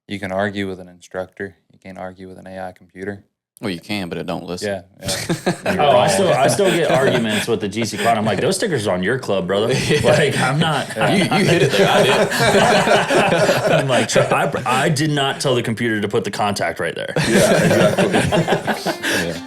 You can argue with an instructor. You can't argue with an AI computer. Well, you can, but it don't listen. Oh, I still get arguments with the GC Quad. I'm like, those stickers are on your club, brother. Like, I'm not. You hit it there. I did. I'm like, I did not tell the computer to put the contact right there. Yeah, exactly.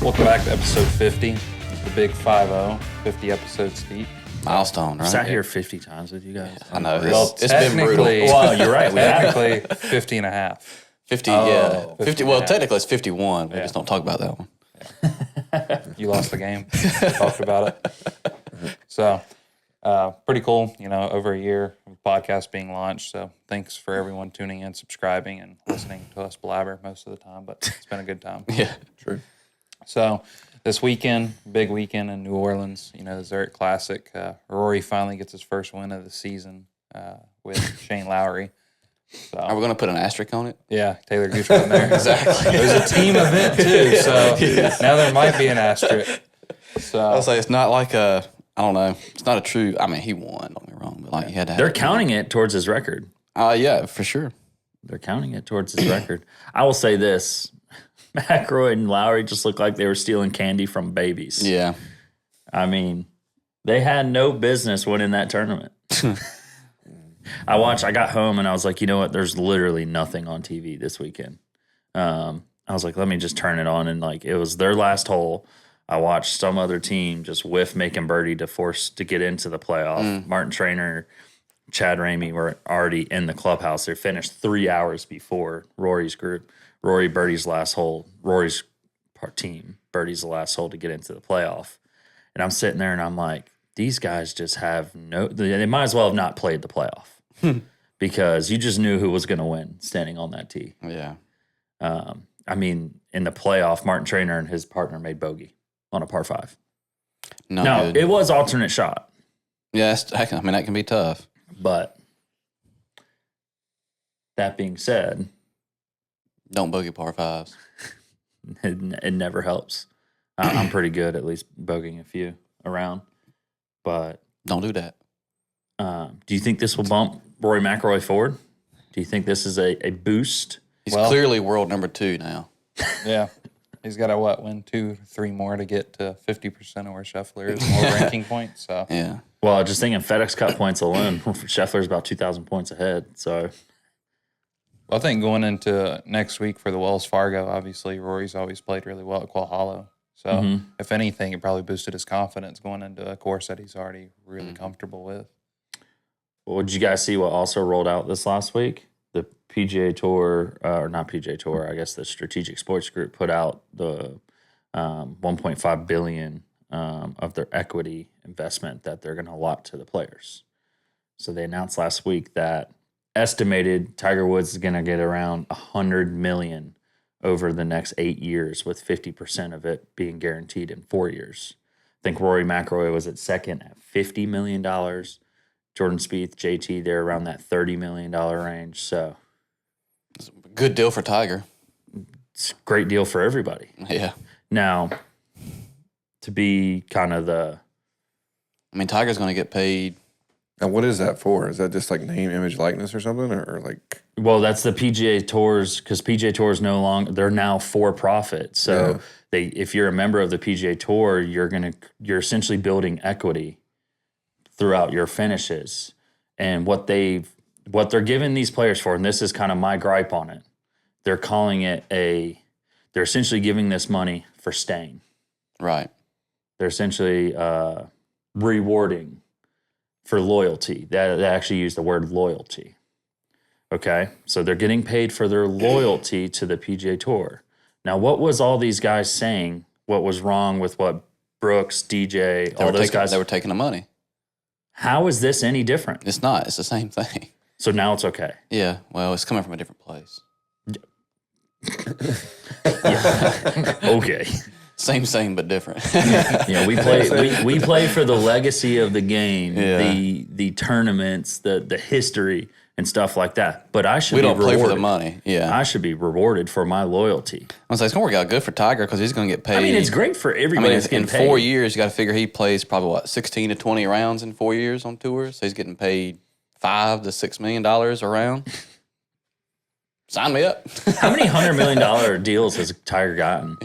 Welcome back to episode 50, the big 5-0, 50 episodes deep. Milestone, right? Sat here 50 times with you guys. I know. Well, It's been brutal. Well, you're right. We have. Technically 50 and a half. 50, Oh, yeah. 50 50. Well, technically it's 51. We just don't talk about that one. You lost the game. We talked about it. So, pretty cool, over a year of podcast being launched. So thanks for everyone tuning in, subscribing, and listening to us blabber most of the time. But it's been a good time. Yeah. True. So this weekend, big weekend in New Orleans, the Zurich Classic. Rory finally gets his first win of the season with Shane Lowry. So, Are we going to put an asterisk on it? yeah, Taylor Gooch in there. Exactly. It was a team event too, so now there might be an asterisk. So I'll say it's not like I don't know. It's not a true. I mean, he won. Don't get me wrong, but like he had to. They're counting it towards his record. Yeah, for sure. They're counting it towards his record. I will say this. McIlroy and Lowry just looked like they were stealing candy from babies. Yeah. I mean, they had no business winning that tournament. I got home and I was like, you know what? There's literally nothing on TV this weekend. I was like, let me just turn it on. And like, it was their last hole. I watched some other team just whiff making birdie to get into the playoff. Martin Trainer, Chad Ramey were already in the clubhouse. They finished 3 hours before Rory's group. Rory birdies last hole. Rory's team birdies the last hole to get into the playoff. And I'm sitting there and I'm like, these guys just have they might as well have not played the playoff because you just knew who was going to win standing on that tee. Yeah. I mean, in the playoff, Martin Trainer and his partner made bogey on a par 5. No, it was alternate shot. Yeah, that can be tough. But that being said, Don't bogey par 5s. it never helps. I'm pretty good at least bogeying a few around. But Don't do that. do you think this will bump Rory McIlroy forward? Do you think this is a boost? He's clearly world number 2 now. yeah, he's got to win 2-3 more to get to 50% of where Scheffler is, more ranking points. So Yeah. Well, just thinking FedEx Cup points alone, Scheffler's about 2,000 points ahead. So I think going into next week for the Wells Fargo, obviously Rory's always played really well at Qual Hollow. So if anything, it probably boosted his confidence going into a course that he's already really comfortable with. well, did you guys see what also rolled out this last week? The PGA Tour, or not PGA Tour, I guess the Strategic Sports Group put out the $1.5 billion of their equity investment that they're going to allot to the players. So they announced last week that estimated Tiger Woods is going to get around $100 million over the next 8 years, with 50% of it being guaranteed in 4 years. I think Rory McIlroy was at second at $50 million. Jordan Spieth, JT, they're around that $30 million range. So It's a good deal for Tiger. it's a great deal for everybody. Yeah. Now, to be kind of Tiger's going to get paid. And what is that for? Is that just like name, image, likeness or something? Or like... well, that's the PGA Tours, because PGA Tours they're now for profit. So if you're a member of the PGA Tour, you're essentially building equity throughout your finishes. And what they're giving these players for, and this is kind of my gripe on it, they're calling it they're essentially giving this money for staying. Right. They're essentially rewarding for loyalty. They actually use the word loyalty. Okay? So they're getting paid for their loyalty to the PGA Tour. Now, what was all these guys saying? What was wrong with what Brooks, DJ, all those guys? They were taking the money. How is this any different? It's not. It's the same thing. So now it's okay. Yeah. Well, it's coming from a different place. Okay. Same, but different. Yeah, we play for the legacy of the game, Yeah. the tournaments, the history. and stuff like that. But I should We be don't play rewarded. for the money. Yeah. I should be rewarded for my loyalty. I was like, it's going to work out good for Tiger because he's going to get paid. I mean, it's great for everybody that's getting in paid. 4 years, you got to figure he plays probably, 16 to 20 rounds in 4 years on tours. So he's getting paid $5 to $6 million a round. Sign me up. How many $100 million deals has Tiger gotten?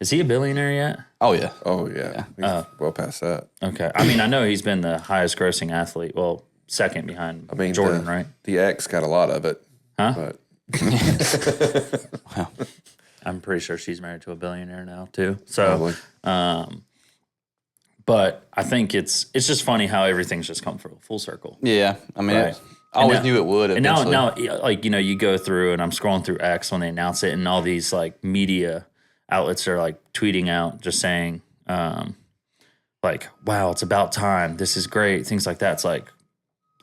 Is he a billionaire yet? Oh, yeah. Oh, yeah. He's well past that. Okay. I mean, I know he's been the highest grossing athlete. Well, second behind Jordan, right? The ex got a lot of it. Huh? But I'm pretty sure she's married to a billionaire now too. So, probably. but I think it's just funny how everything's just come full circle. Yeah. I mean, Right. I always now- knew it would. And now, eventually. like, you know, you go through and I'm scrolling through X when they announce it, and all these like media outlets are like tweeting out, just saying, like, wow, it's about time. This is great. Things like that. It's like,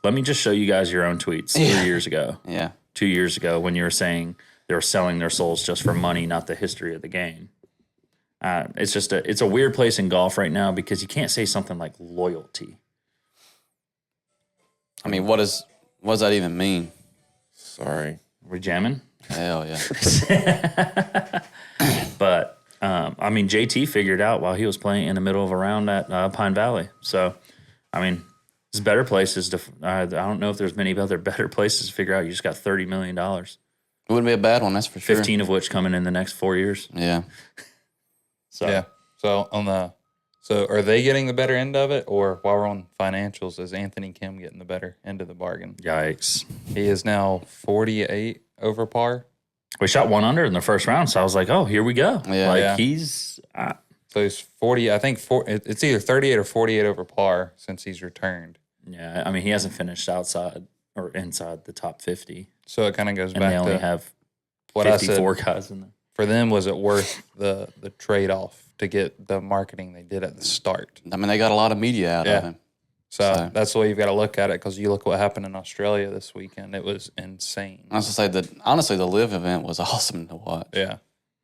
let me just show you guys your own tweets 3 years ago, Yeah. 2 years ago, when you were saying they were selling their souls just for money, not the history of the game. It's just it's a weird place in golf right now because you can't say something like loyalty. I mean, what does that even mean? Sorry. We're jamming. Hell yeah. But, I mean, JT figured out while he was playing in the middle of a round at Pine Valley. So, I mean, there's better places to I don't know if there's many other better places to figure out. You just got $30 million, It wouldn't be a bad one, that's for sure. 15 of which coming in the next 4 years. Yeah. So, Yeah. So are they getting the better end of it, or while we're on financials, is Anthony Kim getting the better end of the bargain? yikes. He is now 48 over par. We shot 1 under in the first round, so I was like, oh, here we go. Yeah. Like, Yeah. he's So he's 40. I think it's either 38 or 48 over par since he's returned. yeah, I mean, he hasn't finished outside or inside the top 50. So it kind of goes And back they only to have what I 54 said. guys in there. For them, was it worth the trade off to get the marketing they did at the start? I mean, they got a lot of media out Yeah. of him. So that's the way you've got to look at it, because you look what happened in Australia this weekend. It was insane. I was going to say, honestly, the LIV event was awesome to watch. Yeah.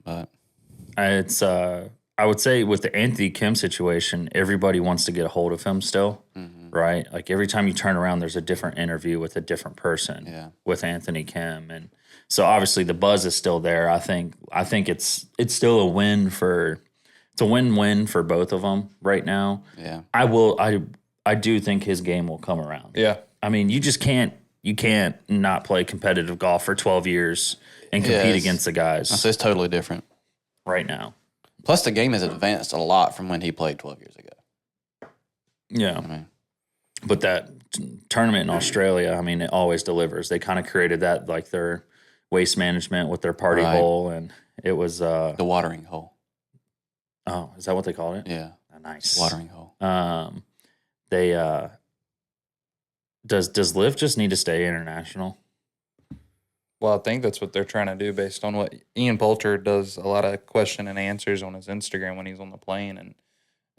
But It's I would say with the Anthony Kim situation, everybody wants to get a hold of him still, right? Like every time you turn around, there's a different interview with a different person Yeah. with Anthony Kim, and so obviously the buzz is still there. I think it's still a win it's a win-win for both of them right now. yeah. I do think his game will come around. Yeah. I mean, you can't not play competitive golf for 12 years and compete Yes. against the guys So it's totally different. right now. Plus, the game has advanced a lot from when he played 12 years ago. Yeah. I mean, But that tournament in Australia, I mean, it always delivers. They kind of created that, like their waste management with their party Right. hole, and it was the watering hole. oh, is that what they called it? Yeah. Oh, nice. Watering hole. They does LIV just need to stay international? Well, I think that's what they're trying to do based on what Ian Poulter does, a lot of question and answers on his Instagram when he's on the plane. And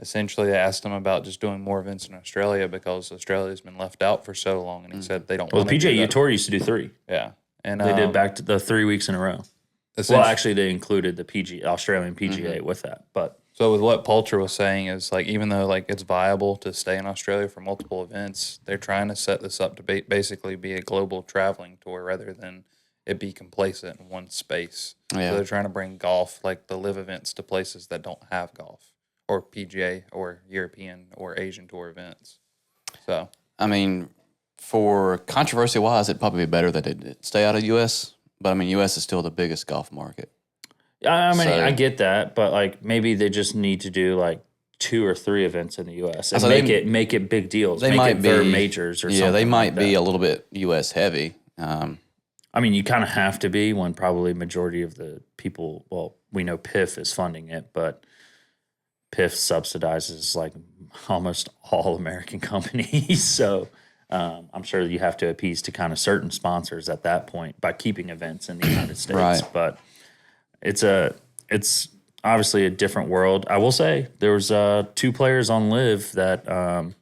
essentially they asked him about just doing more events in Australia because Australia's been left out for so long. And he said they don't Well, want the to do PGA that. Tour used to do 3. Yeah. And They did back to the 3 weeks in a row. Well, actually, they included the Australian PGA with that, but. So with what Poulter was saying is, like, even though like it's viable to stay in Australia for multiple events, they're trying to set this up to basically be a global traveling tour rather than it be complacent in one space. Yeah. So they're trying to bring golf, like the LIV events, to places that don't have golf or PGA or European or Asian tour events. So I mean, for controversy wise, it'd probably be better that it did stay out of U.S. But I mean, U.S. is still the biggest golf market. I mean, So- I get that, but like maybe they just need to do like 2 or 3 events in the U.S. and So make they- it big deals. They Make might it their be majors or something. Yeah, they might like be that. a little bit U.S. heavy. I mean, you kind of have to be when probably majority of the people. Well, we know PIF is funding it, but PIF subsidizes like almost all American companies. So I'm sure you have to appease to kind of certain sponsors at that point by keeping events in the United States. Right. But it's obviously a different world. I will say there was 2 players on LIV that,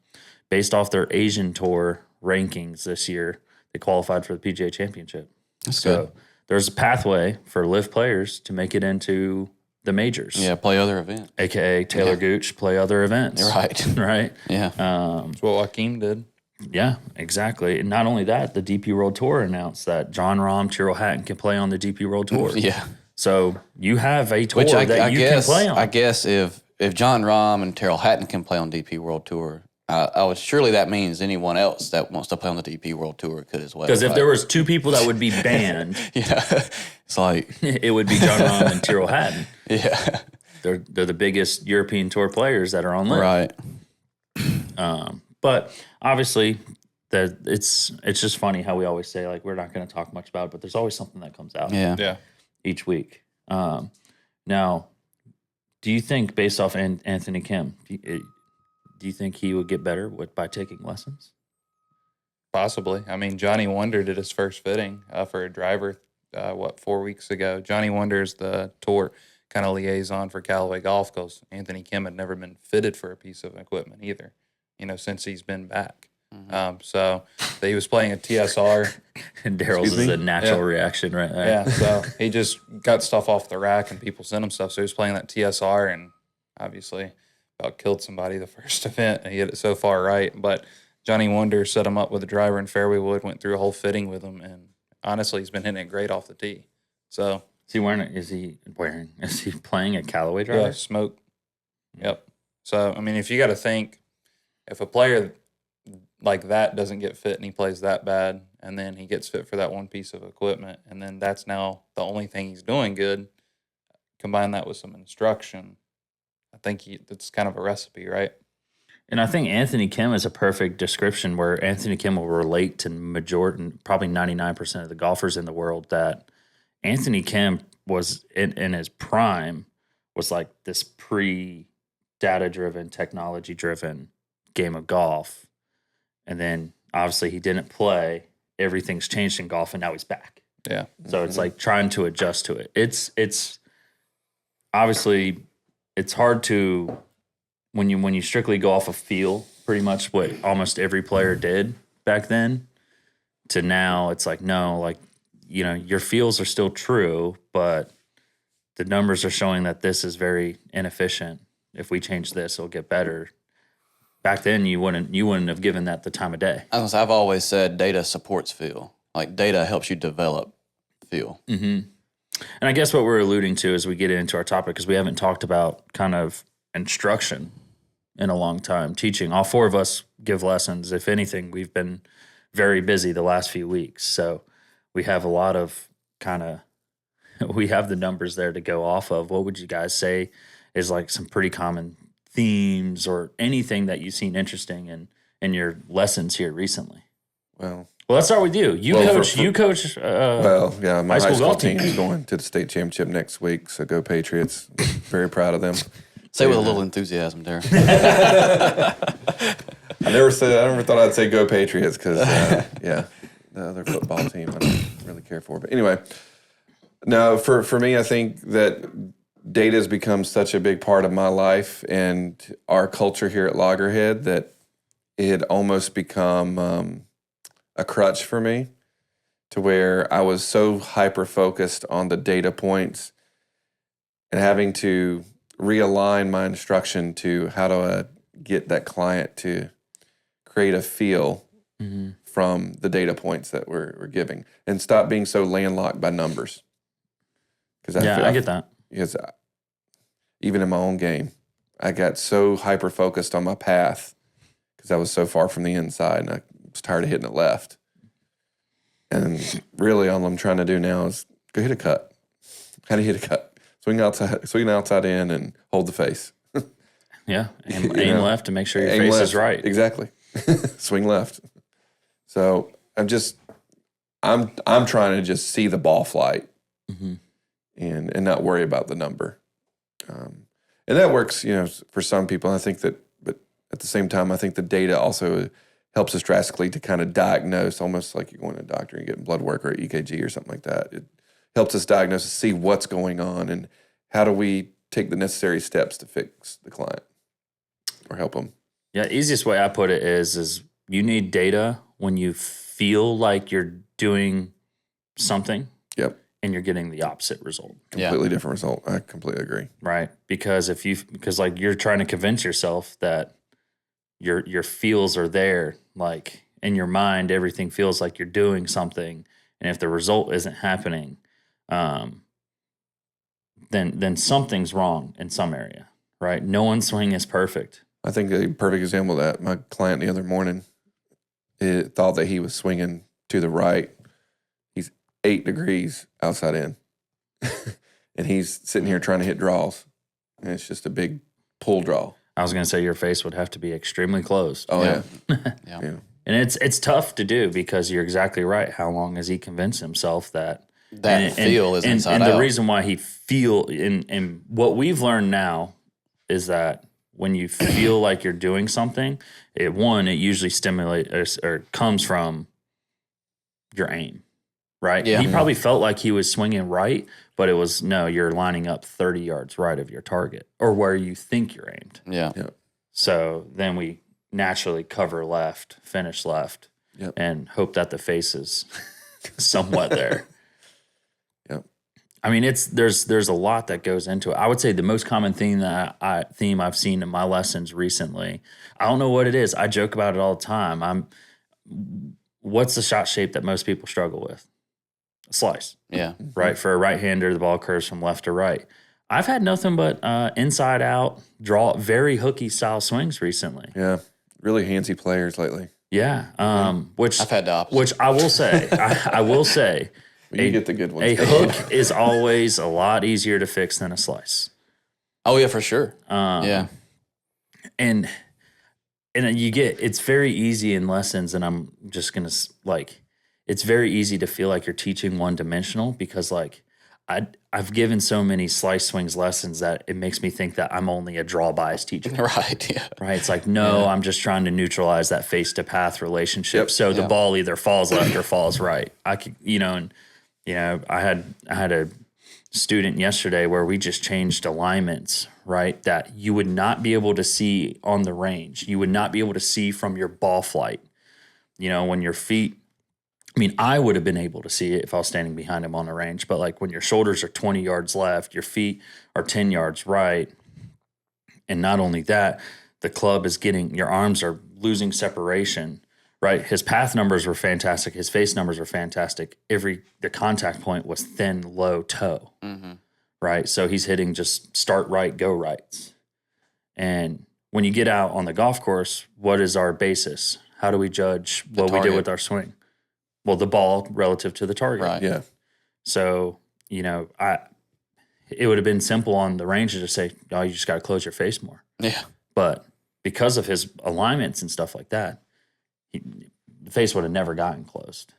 based off their Asian Tour rankings this year, they qualified for the PGA Championship. That's So good. there's a pathway for LIV players to make it into the majors. Yeah, play other events. AKA Taylor Gooch, play other events. Right. Right. Yeah. that's what Joaquin did. Yeah, exactly. And not only that, the DP World Tour announced that John Rahm, Tyrrell Hatton can play on the DP World Tour. Yeah. So you have a tour Which that you can play on. I guess if John Rahm and Tyrrell Hatton can play on DP World Tour, I would surely that means anyone else that wants to play on the DP World Tour could as well. Because if there was two people that would be banned, yeah, it's like it would be John Rahm and Tyrrell Hatton. yeah, They're the biggest European Tour players that are on LIV. right. But obviously, it's just funny how we always say like we're not going to talk much about it, but there's always something that comes out Yeah. each week. Now, do you think based off Anthony Kim, do you think he would get better by taking lessons? Possibly. I mean, Johnny Wonder did his first fitting for a driver, 4 weeks ago. Johnny Wonder's the tour kind of liaison for Callaway Golf because Anthony Kim had never been fitted for a piece of equipment either, since he's been back. So he was playing a TSR. And Daryl's is a natural reaction right there. Yeah, so he just got stuff off the rack and people sent him stuff. So he was playing that TSR and obviously about killed somebody the first event and he hit it so far right. But Johnny Wonder set him up with a driver in fairway wood, went through a whole fitting with him, and honestly, he's been hitting it great off the tee. So is he playing a Callaway driver? Yeah, smoke. Yep. So I mean, if you got to think, if a player like that doesn't get fit and he plays that bad, and then he gets fit for that one piece of equipment, and then that's now the only thing he's doing good, combine that with some instruction, I think that's kind of a recipe, right? And I think Anthony Kim is a perfect description where Anthony Kim will relate to majority, probably 99% of the golfers in the world, that Anthony Kim was in his prime was like this pre-data-driven, technology-driven game of golf. And then obviously he didn't play. Everything's changed in golf, and now he's back. Yeah. So it's like trying to adjust to it. It's obviously it's hard to when you strictly go off of feel, pretty much what almost every player did back then, to now it's like, no, like, your feels are still true, but the numbers are showing that this is very inefficient. If we change this, it'll get better. Back then, you wouldn't have given that the time of day. I've always said data supports feel. Like data helps you develop feel. Mm-hmm. And I guess what we're alluding to as we get into our topic, because we haven't talked about kind of instruction in a long time, teaching. All four of us give lessons. If anything, we've been very busy the last few weeks. So we have a lot of we have the numbers there to go off of. What would you guys say is like some pretty common themes or anything that you've seen interesting in your lessons here recently? Well, let's start with you. You coach. Yeah, my high school golf team is going to the state championship next week, so go Patriots. Very proud of them. Say with a little enthusiasm, Darren. I never thought I'd say go Patriots because, the other football team I don't really care for. But anyway, no, for me, I think that data has become such a big part of my life and our culture here at Loggerhead that it had almost become a crutch for me, to where I was so hyper-focused on the data points and having to realign my instruction to how to get that client to create a feel from the data points that we're giving, and stop being so landlocked by numbers. I get that. Because even in my own game, I got so hyper-focused on my path because I was so far from the inside, and I was tired of hitting it left. And really all I'm trying to do now is go hit a cut. How do you hit a cut? Swing outside in and hold the face. Yeah, aim left to make sure your face is right. Exactly. Swing left. So I'm trying to just see the ball flight and not worry about the number. And that works, for some people. I think that, but at the same time, I think the data also helps us drastically to kind of diagnose, almost like you're going to a doctor and getting blood work or EKG or something like that. It helps us diagnose and see what's going on and how do we take the necessary steps to fix the client or help them. Yeah, easiest way I put it is you need data when you feel like you're doing something. Yep. And you're getting the opposite result. Completely different result. I completely agree. Right. Because like you're trying to convince yourself that your feels are there, like, in your mind, everything feels like you're doing something. And if the result isn't happening, then something's wrong in some area, right? No one's swing is perfect. I think a perfect example of that, my client the other morning thought that he was swinging to the right. He's 8 degrees outside in. And he's sitting here trying to hit draws. And it's just a big pull draw. I was going to say your face would have to be extremely closed. Oh, yeah. Yeah. And it's tough to do because you're exactly right. How long has he convinced himself that feel is inside and out? the reason why he and what we've learned now is that when you feel like you're doing something, it usually stimulates or comes from your aim, right? Yeah. He probably felt like he was swinging right, but it was, no, you're lining up 30 yards right of your target or where you think you're aimed. Yeah. So then we naturally cover left, finish left, and hope that the face is somewhat there. Yep. I mean, there's a lot that goes into it. I would say the most common theme I've seen in my lessons recently, I don't know what it is. I joke about it all the time. What's the shot shape that most people struggle with? A slice. Yeah. Right? For a right-hander, the ball curves from left to right. I've had nothing but inside out, very hooky style swings recently. Yeah. Really handsy players lately. Yeah. Which I've had the opposite. Which I will say, I will say, You get the good ones. a hook is always a lot easier to fix than a slice. Oh, yeah, for sure. Yeah. And it's very easy in lessons, and I'm just going to it's very easy to feel like you're teaching one dimensional because I've given so many slice swings lessons that it makes me think that I'm only a draw bias teacher. Right, yeah. Right? It's like, no, I'm just trying to neutralize that face to path relationship. Yep. So the ball either falls left or falls right. I could, I had a student yesterday where we just changed alignments, right? That you would not be able to see on the range. You would not be able to see from your ball flight. When your feet, I would have been able to see it if I was standing behind him on the range. But when your shoulders are 20 yards left, your feet are 10 yards right. And not only that, the club is your arms are losing separation, right? His path numbers were fantastic. His face numbers were fantastic. The contact point was thin, low toe, right? So he's hitting just start right, go rights. And when you get out on the golf course, what is our basis? How do we judge what we did with our swing? Well, the ball relative to the target. Right. Yeah. So, it would have been simple on the range to just say, oh, you just got to close your face more. Yeah. But because of his alignments and stuff like that, the face would have never gotten closed.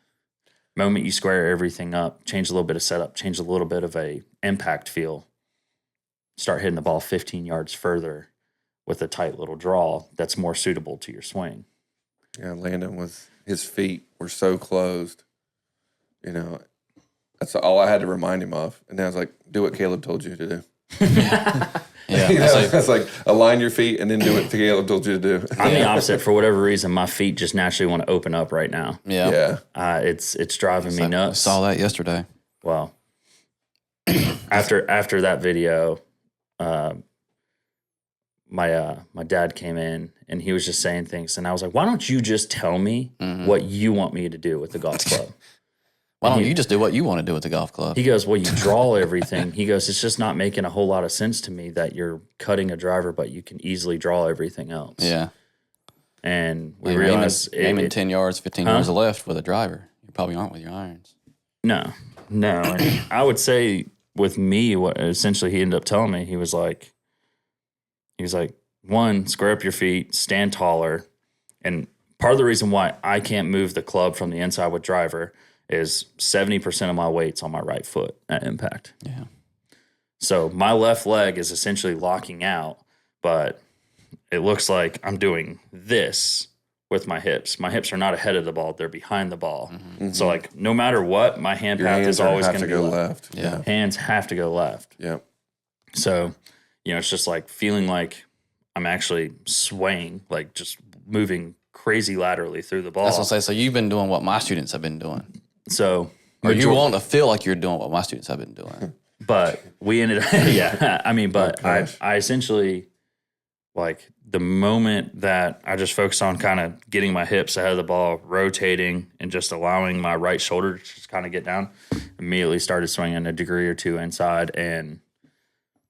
The moment you square everything up, change a little bit of setup, change a little bit of a impact feel, start hitting the ball 15 yards further with a tight little draw that's more suitable to your swing. Yeah, Landon his feet were so closed. That's all I had to remind him of. And I was like, do what Caleb told you to do. Yeah. That's like align your feet and then do what Caleb told you to do. I'm the opposite. For whatever reason, my feet just naturally want to open up right now. Yeah. Yeah. It's driving me nuts. I saw that yesterday. Well, after that video, my dad came in and he was just saying things, and I was like, "Why don't you just tell me what you want me to do with the golf club? Why don't you just do what you want to do with the golf club?" He goes, "Well, you draw everything." He goes, "It's just not making a whole lot of sense to me that you're cutting a driver, but you can easily draw everything else." Yeah. And we realized aiming 10 yards, 15 yards left with a driver. You probably aren't with your irons. No. And I would say with me, what essentially he ended up telling me, he was like, one, square up your feet, stand taller. And part of the reason why I can't move the club from the inside with driver is 70% of my weight's on my right foot at impact. Yeah. So my left leg is essentially locking out, but it looks like I'm doing this with my hips. My hips are not ahead of the ball. They're behind the ball. Mm-hmm. So no matter what, my hand Your path is always going to go left. Yeah. Hands have to go left. Yeah. So, it's just feeling like I'm actually swaying, just moving crazy laterally through the ball. That's what I say. So you've been doing what my students have been doing. So, or you want to feel like you're doing what my students have been doing. But we ended up, I essentially, like the moment that I just focused on kind of getting my hips ahead of the ball, rotating, and just allowing my right shoulder to just kind of get down, immediately started swinging a degree or two inside, and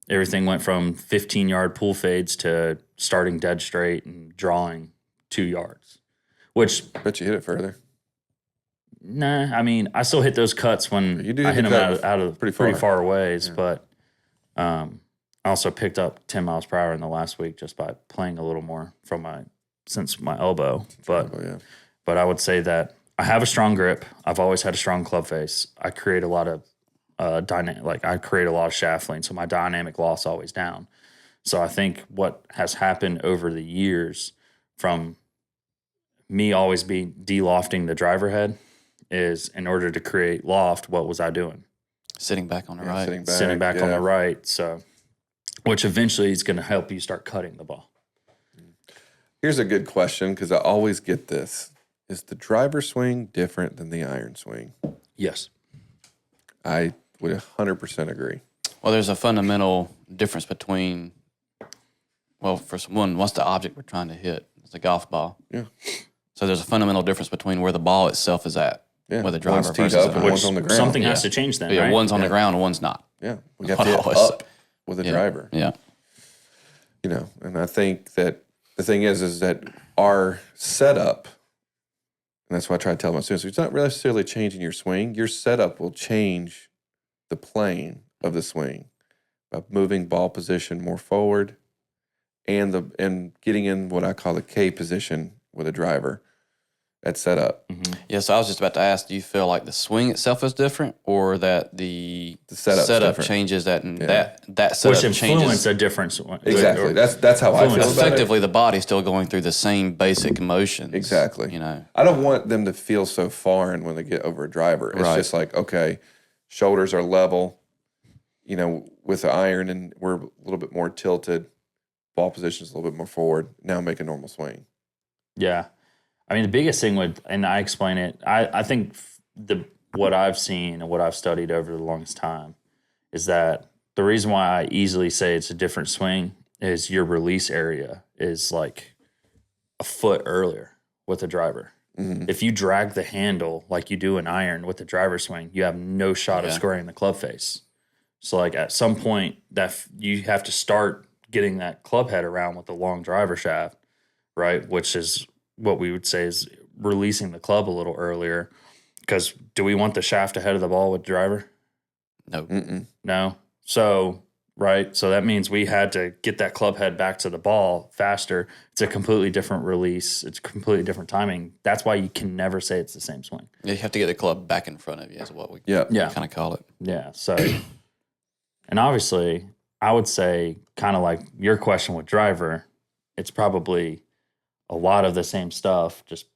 everything went from 15-yard pull fades to starting dead straight and drawing 2 yards, which Bet you hit it further. nah, I mean, I still hit those cuts when You do I hit hit the them cut out of pretty pretty far. far ways, but I also picked up 10 miles per hour in the last week just by playing a little more from since my elbow. But Oh, yeah. but I would say that I have a strong grip. I've always had a strong club face. I create a lot of I create a lot of shaft lean, so my dynamic loss always down. So I think what has happened over the years from me always be de-lofting the driver head is in order to create loft, what was I doing? Sitting back on the right. Sitting back on the right. So, which eventually is going to help you start cutting the ball. Here's a good question because I always get this. Is the driver swing different than the iron swing? Yes. I would 100% agree. Well, there's a fundamental difference between, well, for one, what's the object we're trying to hit? It's a golf ball. Yeah. So there's a fundamental difference between where the ball itself is at, Yeah. where the driver One's teed versus up an and iron. one's on the ground. Something has to change then, Yeah, right? one's on the ground and one's not. Yeah. We have to hit Always. up with a driver. Yeah. You know, and I think that the thing is that our setup, and that's why I try to tell my students, it's not necessarily changing your swing. Your setup will change the plane of the swing by moving ball position more forward and getting in what I call the K position with a driver at setup. Mm-hmm. Yeah, so I was just about to ask, do you feel like the swing itself is different or that the setup's setup different. changes that and Yeah. that setup Which changes? influence a difference. Exactly. Or- That's how I feel about it. Effectively, the body's still going through the same basic motions. Exactly. You know, I don't want them to feel so foreign when they get over a driver. It's Right. just like, okay, shoulders are level, you know, with the iron, and we're a little bit more tilted. Ball position's a little bit more forward. Now make a normal swing. Yeah. I mean, the biggest thing and I explain it, I think what I've seen and what I've studied over the longest time is that the reason why I easily say it's a different swing is your release area is like a foot earlier with the driver. Mm-hmm. If you drag the handle like you do an iron with the driver swing, you have no shot of Yeah. squaring the club face. So like at some point that you have to start getting that club head around with the long driver shaft, right? Which is what we would say is releasing the club a little earlier. Because do we want the shaft ahead of the ball with driver? no. Mm-mm. No. So, right. So that means we had to get that club head back to the ball faster. It's a completely different release. It's completely different timing. That's why you can never say it's the same swing. You have to get the club back in front of you, is what we Yeah. Yeah. kind of call it. Yeah. So, and obviously, I would say, kind of like your question with driver, it's probably a lot of the same stuff, just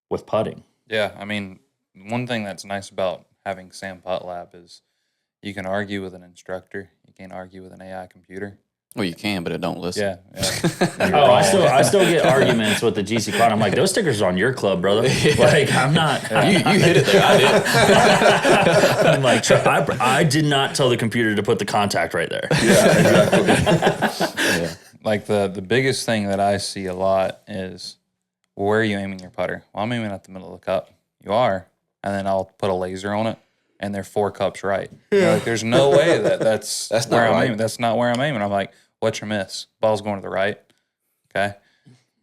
with putting. Yeah, I mean, one thing that's nice about having Sam Putt Lab is you can argue with an instructor. You can't argue with an AI computer. Well, you can, but it don't listen. Yeah. Oh, I still get arguments with the GC Cloud. I'm like, those stickers are on your club, brother. Like, I'm not. You hit it there. I did. I'm like, I did not tell the computer to put the contact right there. Yeah, exactly. Like the biggest thing that I see a lot is, where are you aiming your putter? Well, I'm aiming at the middle of the cup. You are. And then I'll put a laser on it, and they're 4 cups right. Like, there's no way that's That's where not I'm right. aiming. That's not where I'm aiming. I'm like, what's your miss? Ball's going to the right. Okay.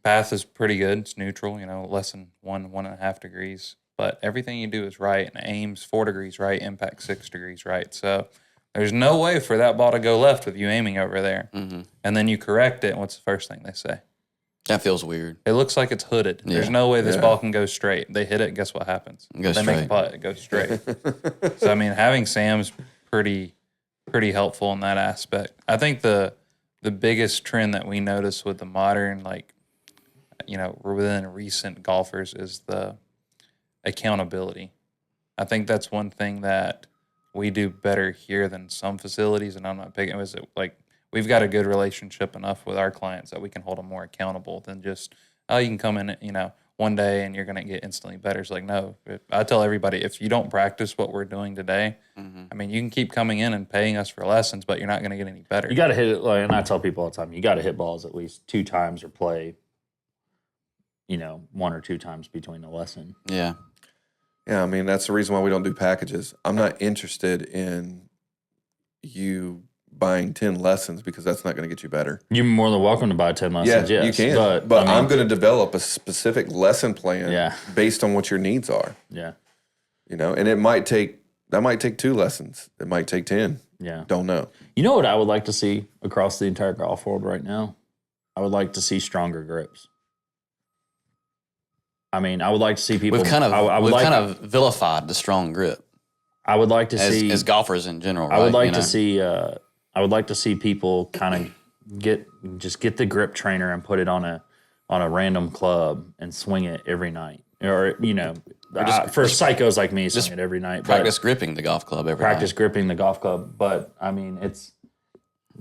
Path is pretty good. It's neutral, less than 1.5 degrees. But everything you do is right, and aim's 4 degrees right, impact 6 degrees right. So there's no way for that ball to go left with you aiming over there. Mm-hmm. And then you correct it, and what's the first thing they say? That feels weird. It looks like it's hooded. Yeah. There's no way this Yeah. ball can go straight. They hit it, guess what happens? It goes They make a straight. putt, it goes straight. So, I mean, having Sam's pretty helpful in that aspect. I think the biggest trend that we notice with the modern, within recent golfers is the accountability. I think that's one thing that we do better here than some facilities, and I'm not picking. Was it like we've got a good relationship enough with our clients that we can hold them more accountable than just, oh, you can come in, one day and you're going to get instantly better. It's like, no. I tell everybody, if you don't practice what we're doing today, I mean, you can keep coming in and paying us for lessons, but you're not going to get any better. You got to hit it, like, and I tell people all the time, you got to hit balls at least 2 times or play, 1 or 2 times between the lesson. Yeah. Yeah, I mean, that's the reason why we don't do packages. I'm not interested in you buying 10 lessons because that's not going to get you better. You're more than welcome to buy 10 lessons, Yeah, yes. you can. But I am going to develop a specific lesson plan based on what your needs are. Yeah. And that might take 2 lessons. It might take 10. Yeah. Don't know. You know what I would like to see across the entire golf world right now? I would like to see stronger grips. I mean, I would like to see people. We've kind of vilified the strong grip. I would like to see as golfers in general. Right? I would like to see. I would like to see people kind of get the grip trainer and put it on a random club and swing it every night, or for psychos like me, swing it every night. Practice gripping the golf club every practice night. gripping the golf club, but I mean, it's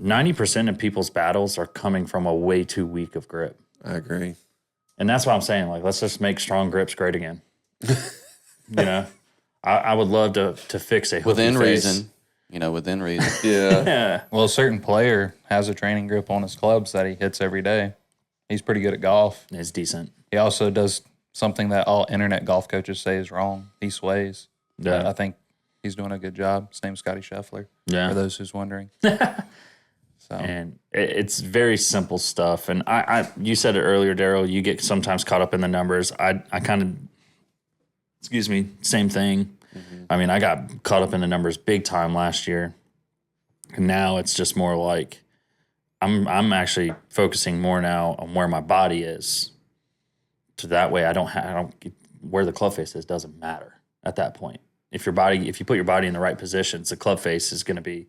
90% of people's battles are coming from a way too weak of grip. I agree. And that's why I'm saying, like, let's just make strong grips great again. I would love to fix a within face. reason. Within reason. Yeah. Well, a certain player has a training grip on his clubs that he hits every day. He's pretty good at golf. It's decent. He also does something that all internet golf coaches say is wrong. He sways. Yeah. I think he's doing a good job. His name's Scotty Scheffler. Yeah. For those who's wondering. And it's very simple stuff. And you said it earlier, Daryl, you get sometimes caught up in the numbers. I kind of, same thing. Mm-hmm. I mean, I got caught up in the numbers big time last year. And now it's just more like I'm actually focusing more now on where my body is. So that way I don't where the club face is doesn't matter at that point. If you put your body in the right positions, the club face is going to be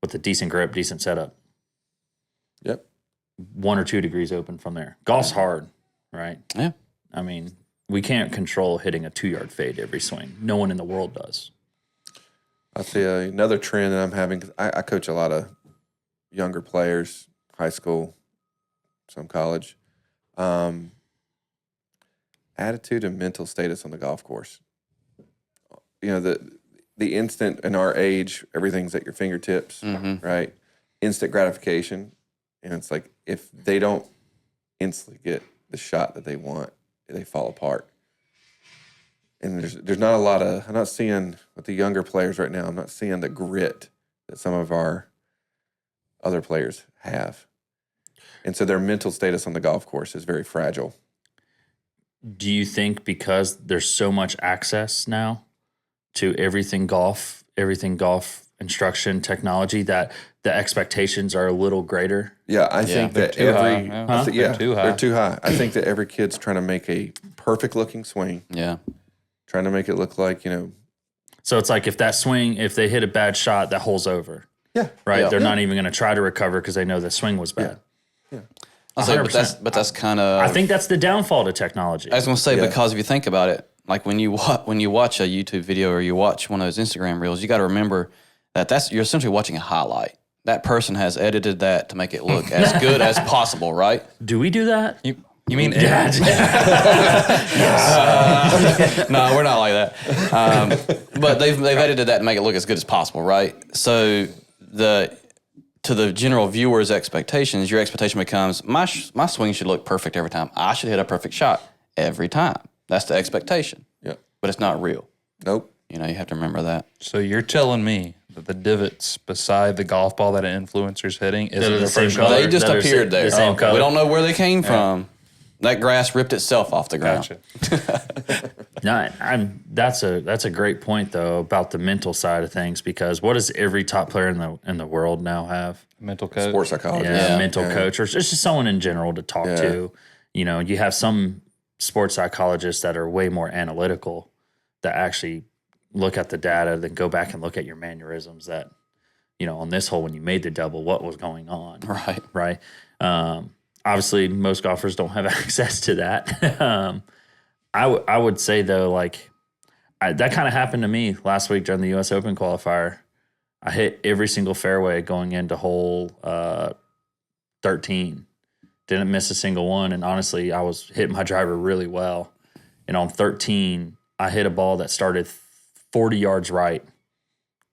with a decent grip, decent setup. Yep. 1 or 2 degrees open from there. Golf's hard, right? Yeah. I mean, we can't control hitting a 2-yard fade every swing. No one in the world does. I'll see another trend that I'm having, because I coach a lot of younger players, high school, some college. Attitude and mental status on the golf course. The instant in our age, everything's at your fingertips, right? Instant gratification. And it's like, if they don't instantly get the shot that they want, they fall apart. And there's not a lot of, I'm not seeing with the younger players right now, I'm not seeing the grit that some of our other players have. And so their mental status on the golf course is very fragile. Do you think because there's so much access now to everything golf instruction technology that the expectations are a little greater? Yeah, I think that too high. They're too high. I think that every kid's trying to make a perfect looking swing. Yeah. Trying to make it look like, So it's like if they hit a bad shot, that hole's over. Yeah. Right? Yeah. They're not even going to try to recover because they know the swing was bad. Yeah. That's kind of. I think that's the downfall to technology. I was going to say, because if you think about it, like when you watch a YouTube video or you watch one of those Instagram reels, you got to remember that you're essentially watching a highlight. That person has edited that to make it look as good as possible, right? Do we do that? You mean Yeah. No, we're not like that. But they've edited that to make it look as good as possible, right? So to the general viewer's expectations, your expectation becomes my swing should look perfect every time. I should hit a perfect shot every time. That's the expectation. Yeah. But it's not real. Nope. You have to remember that. So you're telling me that the divots beside the golf ball that an influencer's hitting isn't the the same first color. color? They just They're appeared the there. same color. We don't know where they came from. That grass ripped itself off the ground. Gotcha. No, that's a great point though about the mental side of things, because what does every top player in the world now have? Mental coach. Sports psychology. Mental coach, or it's just someone in general to talk to. You have some sports psychologists that are way more analytical, that actually look at the data, then go back and look at your mannerisms that, on this hole when you made the double, what was going on. Right. Obviously, most golfers don't have access to that. I would say, though, that kind of happened to me last week during the U.S. Open qualifier. I hit every single fairway going into hole 13. Didn't miss a single one. And honestly, I was hitting my driver really well. And on 13, I hit a ball that started 40 yards right,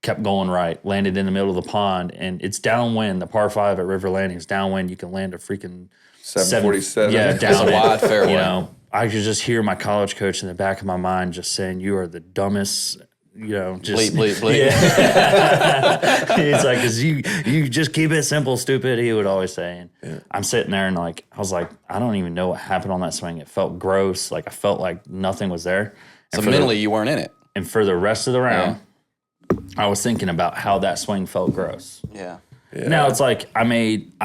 kept going right, landed in the middle of the pond, and it's downwind. The par 5 at River Landing is downwind. You can land a freaking 747. Yeah, It's down a wide fairway. You know, I could just hear my college coach in the back of my mind just saying, "You are the dumbest." You know, just Bleep, bleep, bleep. Yeah. It's like, cause you just keep it simple, stupid. He would always say. And I'm sitting there and like, I was like, I don't even know what happened on that swing. It felt gross. Like I felt like nothing was there. So mentally, you weren't in it. And for the rest of the round, I was thinking about how that swing felt gross. Yeah. Now it's like I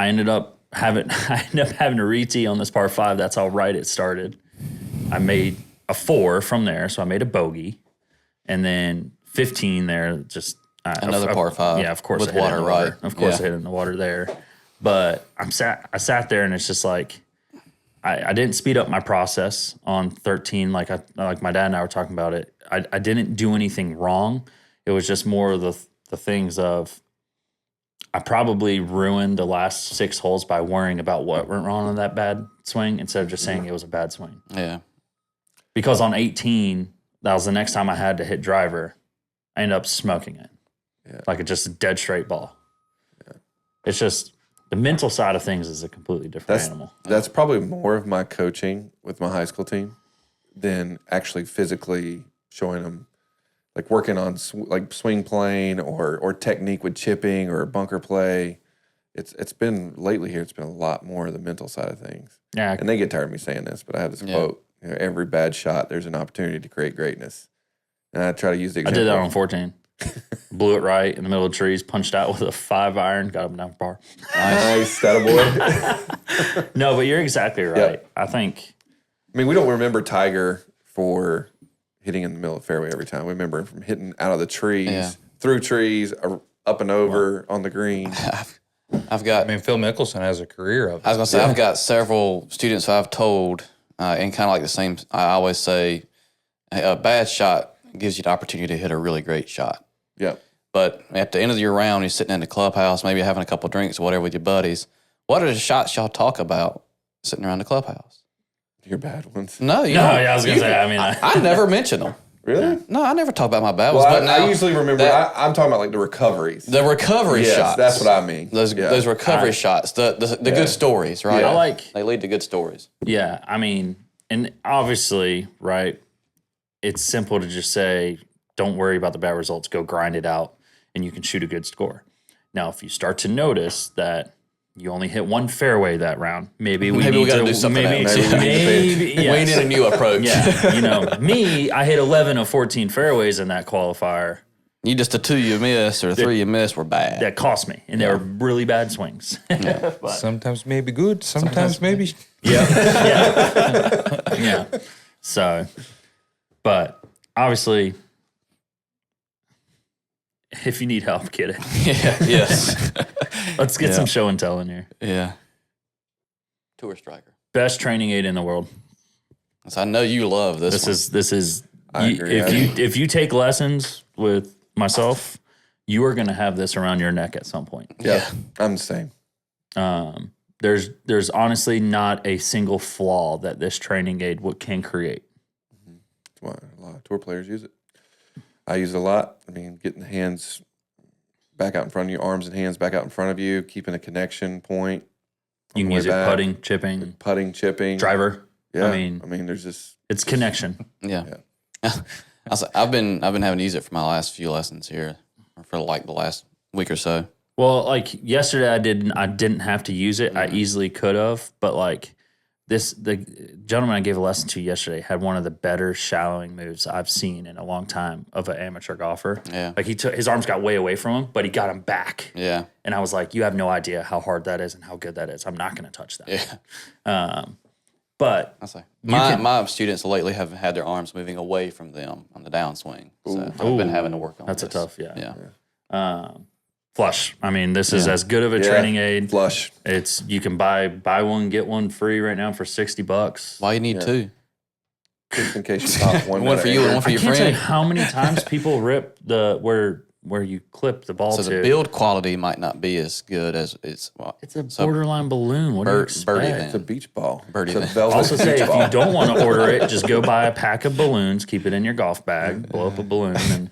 ended up having to re-tee on this par 5. That's how right it started. I made a 4 from there, so I made a bogey, and then 15 there, just Another par 5. Yeah, of course, With I hit it water, in the right? Of course, Yeah. I hit it in the water there. But I sat there, and it's just like I didn't speed up my process on 13. Like my dad and I were talking about it. I didn't do anything wrong. It was just more of the things of I probably ruined the last 6 holes by worrying about what went wrong on that bad swing instead of just saying it was a bad swing. Yeah. Because on 18, that was the next time I had to hit driver. I ended up smoking it. Yeah. Like just a dead straight ball. Yeah. It's just the mental side of things is a completely different animal. That's probably more of my coaching with my high school team than actually physically showing them, like working on like swing plane or technique with chipping or bunker play. It's been lately here. It's been a lot more of the mental side of things. Yeah. And they get tired of me saying this, but I have this quote: you know, every bad shot, there's an opportunity to create greatness. And I try to use the I example. did that on 14. Blew it right in the middle of the trees, punched out with a 5-iron, got up and down for par. Nice, that a boy. No, but you're exactly right. Yep. I think. I mean, we don't remember Tiger for hitting in the middle of the fairway every time. We remember him from hitting out of the trees, through trees, up and over on the green. I've got. I mean, Phil Mickelson has a career of it. I was gonna say I've got several students who I've told, and kind of like the same. I always say, a bad shot gives you the opportunity to hit a really great shot. Yeah. But at the end of your round, you're sitting in the clubhouse, maybe having a couple drinks or whatever with your buddies. What are the shots y'all talk about sitting around the clubhouse? Your bad ones. No, you No, don't. yeah, I was going to say, I mean, I never mention them. Really? No, I never talk about my bad Well, ones. But now I usually remember. I'm talking about like the recoveries. the recovery Yes, shots. that's what I mean. Those recovery shots, the good stories, right? I like, They lead to good stories. yeah, I mean, and obviously, right, it's simple to just say, don't worry about the bad results, go grind it out, and you can shoot a good score. Now, if you start to notice that you only hit one fairway that round, maybe we Maybe we gotta do something else. Maybe, We need a new approach. yeah, you know, me, I hit 11 of 14 fairways in that qualifier. You just the 2 you missed or 3 you missed were bad. That cost me, and they were really bad swings. But, Sometimes maybe good, sometimes maybe. yeah. So, but obviously, if you need help, get it. Yes. Let's get some show and tell in here. Yeah. Tour striker. Best training aid in the world. So I know you love this. This is. I agree. If you take lessons with myself, you are going to have this around your neck at some point. Yeah, I'm the same. There's honestly not a single flaw that this training aid can create. That's why a lot of tour players use it. I use it a lot. I mean, getting the hands back out in front of you, arms and hands back out in front of you, keeping a connection point. You can use it putting, chipping, driver. Yeah, I mean, there's just it's connection. Yeah. I've been having to use it for my last few lessons here, or for like the last week or so. Well, like yesterday, I didn't have to use it. I easily could have, but like the gentleman I gave a lesson to yesterday had one of the better shallowing moves I've seen in a long time of an amateur golfer. Yeah. Like his arms got way away from him, but he got him back. Yeah. And I was like, you have no idea how hard that is and how good that is. I'm not going to touch that. Yeah. But I say my students lately have had their arms moving away from them on the downswing. So I've been having to work on that's this. a tough, yeah. Yeah. Flush. I mean, this is as good of a training aid. flush. It's you can buy one get one free right now for $60. Why you need 2? Just in case you pop one. One for you and one for I your can't tell you friend. how many times people rip where where you clip the ball So to. the build quality might not be as good as it's. It's a borderline balloon. What do you expect? birdie It's a beach ball. Birdie It's a then. velvet Also beach say if ball. you don't want to order it, just go buy a pack of balloons, keep it in your golf bag, blow up a balloon, and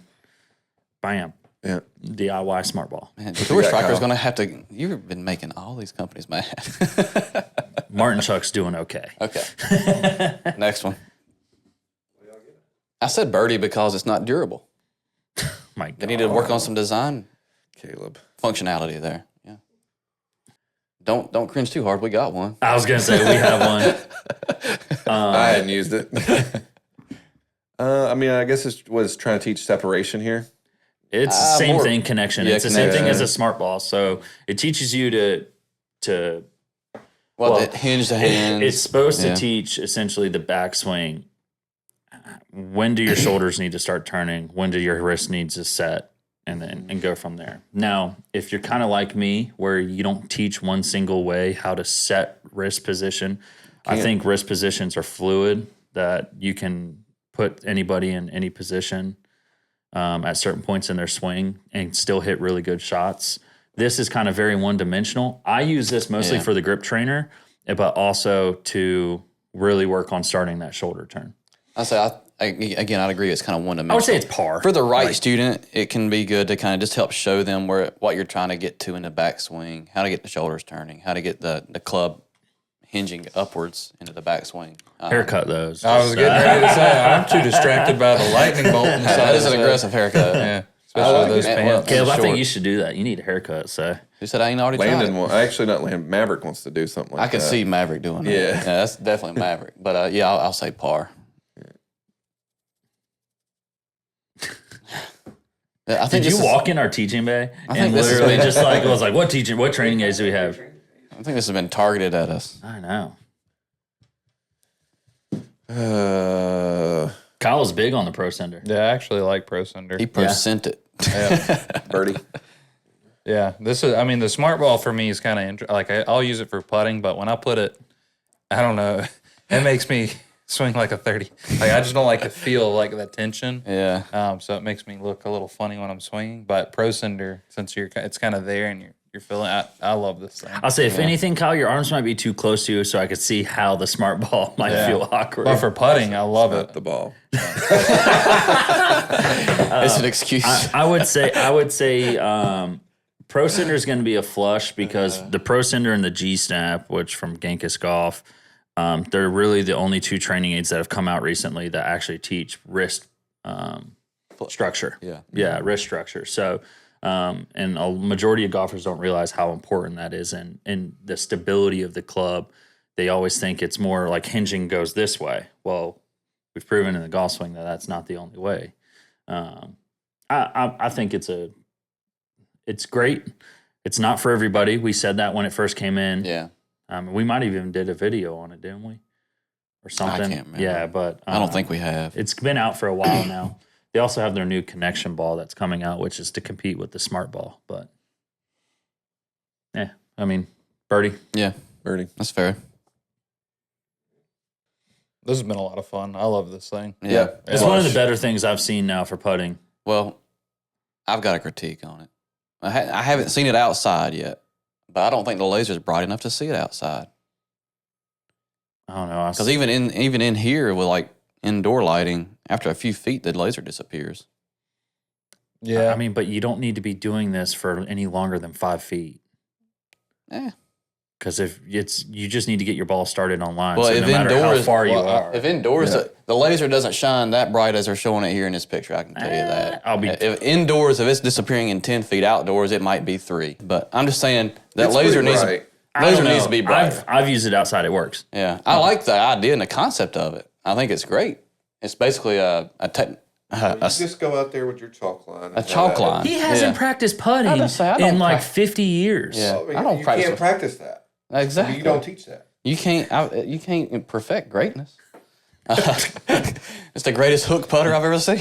bam, Yeah. DIY smart ball. Man, the tour striker is Kyle? going to have to. You've been making all these companies mad. Martin Chuck's doing okay. Okay. Next one. I said birdie because it's not durable. My God. They need to work on some design Caleb. functionality there. Yeah. Don't cringe too hard. We got one. I was gonna say we have one. I hadn't used it. I mean, I guess it was trying to teach separation here. It's the same more- thing, connection. yeah, It's the same thing connection. as a smart ball. So it teaches you to Well, the hinge to hands. it's supposed Yeah. to teach essentially the backswing. When do your shoulders need to start turning? When do your wrists need to set? And go from there. Now, if you're kind of like me, where you don't teach one single way how to set wrist position, I think wrist positions are fluid, that you can put anybody in any position at certain points in their swing and still hit really good shots. This is kind of very one-dimensional. I use this mostly Yeah. for the grip trainer, but also to really work on starting that shoulder turn. Again, I'd agree. It's kind of one dimensional. I would say it's par. For the right student, it can be good to kind of just help show them what you're trying to get to in the backswing, how to get the shoulders turning, how to get the club hinging upwards into the backswing. Haircut those. I was getting ready to say I'm too distracted by the lightning bolt inside. That is an his head. aggressive haircut. Yeah, especially with those it. pants. Caleb, I short. think you should do that. You need a haircut, so. Who said I ain't already Landon, tried it? actually not Landon, Maverick wants to do something like I can that. see Maverick doing that. Yeah. That's definitely Maverick. But yeah, I'll say par. I think Did you this is- walk in our teaching bay and think this has literally been- just like was like, what training aids do we have? I think this has been targeted at us. I know. Kyle's Kyle's big on the Pro Sender. Yeah, I actually like Pro Sender. He percent it. birdie. Yeah, this is. I mean, the smart ball for me is kind of like I'll use it for putting, but when I put it, I don't know, it makes me swing like a 30. Like I just don't like to feel like that tension. Yeah. So it makes me look a little funny when I'm swinging. But Pro Sender, since it's kind of there and you're feeling, I love this thing. I'll say, if anything, Kyle, your arms might be too close to you, so I could see how the smart ball might feel awkward. But for putting, I love Not it. the ball. It's an excuse. I would say Pro Sender is going to be a flush because the Pro Sender and the G Snap, which from Genghis Golf, they're really the only two training aids that have come out recently that actually teach wrist structure. Yeah, wrist structure. So, and a majority of golfers don't realize how important that is and the stability of the club. They always think it's more like hinging goes this way. Well, we've proven in the golf swing that that's not the only way. I think it's great. It's not for everybody. We said that when it first came in. yeah. We might have even did a video on it, didn't we? Or something. can't remember. Yeah, but I don't think we have. it's been out for a while now. They also have their new connection ball that's coming out, which is to compete with the smart ball. But yeah, I mean, birdie. Yeah. Birdie. That's fair. This has been a lot of fun. I love this thing. Yeah. It's one of the better things I've seen now for putting. Well, I've got a critique on it. I haven't seen it outside yet, but I don't think the laser's bright enough to see it outside. I don't know. Because even in here with like indoor lighting, after a few feet, the laser disappears. Yeah. I mean, but you don't need to be doing this for any longer than 5 feet. Eh. Because you just need to get your ball started online. Well, so if no matter how indoors- far you well, are. If indoors, the laser doesn't shine that bright as they're showing it here in this picture, I can tell you that. If indoors, if it's disappearing in 10 feet, outdoors, it might be 3. But I'm just saying that It's laser pretty needs bright. I don't needs know. to be bright. I've used it outside. It works. Yeah, I like the idea and the concept of it. I think it's great. It's basically a Just go out there with your chalk line. a chalk line. He hasn't Yeah. practiced putting I don't in like prac- 50 years. Yeah. Well, I don't you practice can't with- practice that. Exactly. You don't teach that. You can't perfect greatness. It's the greatest hook putter I've ever seen.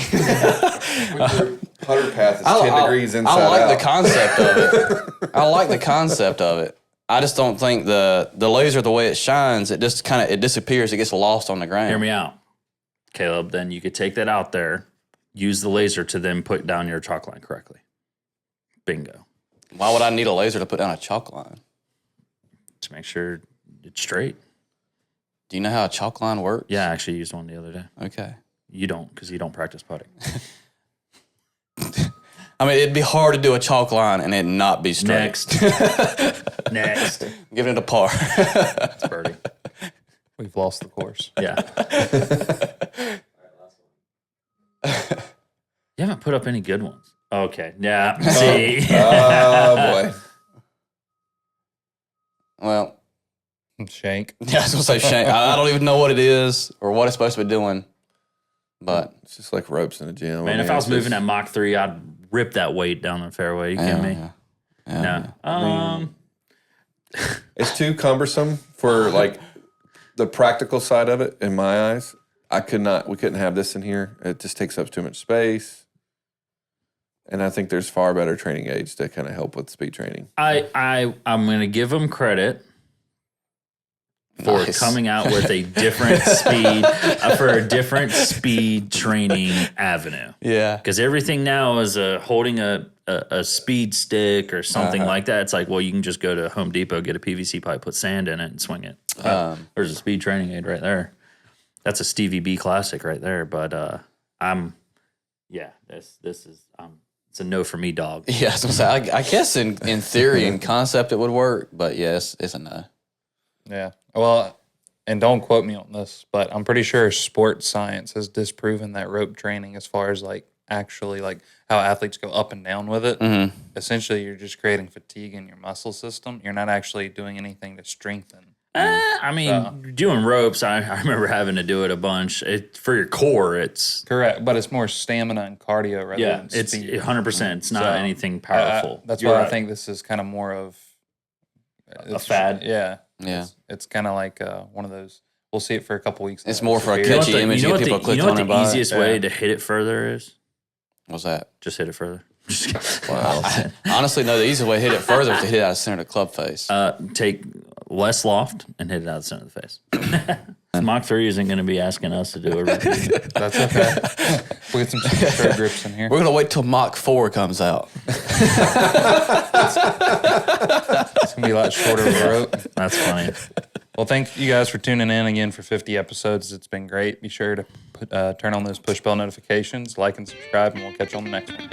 Your putter path is 10 degrees inside I like out. the concept of it. I like the concept of it. I just don't think the laser, the way it shines, it just it disappears. It gets lost on the ground. Hear me out, Caleb. Then you could take that out there, use the laser to then put down your chalk line correctly. Bingo. Why would I need a laser to put down a chalk line? To make sure it's straight. Do you know how a chalk line works? Yeah, I actually used one the other day. Okay. You don't, because you don't practice putting. I mean, it'd be hard to do a chalk line and it not be straight. Next. Next. Giving it a par. It's birdie. We've lost the course. Yeah. You haven't put up any good ones. Okay. Yeah. See. Oh boy. Well, Shank. yeah, I was gonna say Shane. I don't even know what it is or what it's supposed to be doing, but It's just like ropes in a gym. Man, if I was moving at Mach 3, I'd rip that weight down the fairway. You kidding me? No. It's too cumbersome for like the practical side of it. In my eyes, we couldn't have this in here. It just takes up too much space. And I think there's far better training aids to kind of help with speed training. I'm going to give them credit for Nice. coming out with a different speed, for a different speed training avenue. yeah, Because everything now is holding a speed stick or something like that. It's like, well, you can just go to Home Depot, get a PVC pipe, put sand in it, and swing it. There's a speed training aid right there. That's a Stevie B classic right there. But it's a no for me, dog. yeah. I was gonna say, I guess in theory and concept it would work, but yes, it's a no. Yeah. Well, and don't quote me on this, but I'm pretty sure sports science has disproven that rope training as far as like actually like how athletes go up and down with it. Mm-hmm. Essentially, you're just creating fatigue in your muscle system. You're not actually doing anything to strengthen. I mean, doing ropes, I remember having to do it a bunch. For your core, it's Correct, but it's more stamina and cardio rather than it's speed. 100%. It's not So, anything powerful. That's You're why I right. think this is kind of more of A fad. Yeah, Yeah. It's kind of like one of those. We'll see it for a couple weeks. It's and then more for a disappear. catchy image to get people to click you know on what and the buy it? easiest way Yeah. to hit it further is? What's that? Just hit it further. Just kidding. Wow. Honestly, no. The easy way to hit it further is to hit it out of the center of the club face. Take less loft and hit it out of the center of the face. Mach 3 isn't going to be asking us to do a review. That's okay. We'll get some stroke grips in here. We're gonna wait till Mach 4 comes out. It's gonna be a lot shorter of a rope. That's funny. Well, thank you guys for tuning in again for 50 episodes. It's been great. Be sure to turn on those push bell notifications, like and subscribe, and we'll catch you on the next one.